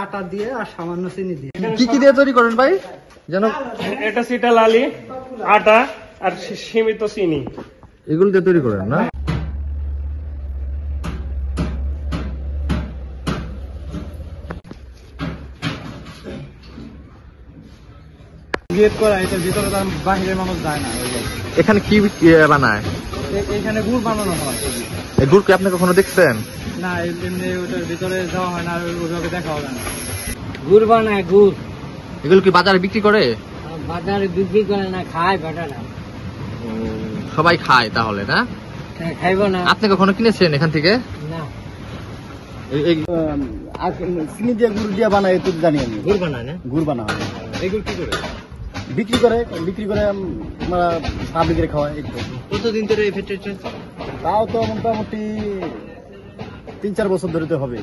আটা দিয়ে আর সামান্য চিনি দিয়ে। কি কি দিয়ে তৈরি করেন ভাই? যেন এটা সিটা লালি, আটা আর সীমিত চিনি, এগুলো দিয়ে তৈরি করেন না? বাহিরের মানুষ যায় না। এখানে কি বানায়? এখানে গুড় বানানো হয়। এই গুড় কি আপনি কখনো দেখছেন? না, এমনি ওটার ভিতরে যাওয়া হয় না, ওইভাবে দেখা হবে না। গুড় বানায় গুড়, এগুলো কি বাজারে বিক্রি করে? বাজারে বিক্রি করে না, খায় বেটারা। সবাই খায় তাহলে না? খাইব না? আপনি কখনো কিনেছেন এখান থেকে? না। চিনি দিয়ে গুড় দিয়ে বানায় তো জানি আমি। গুড় বানায় না? গুড় বানা হয়। এগুলো কি করে? বিক্রি করে আমরা পাবলিকের খাওয়াই। কতদিন ধরে এই ফ্যাক্টরি চলছে? তাও তো মোটামুটি 3-4 বছর ধরে তো হবে।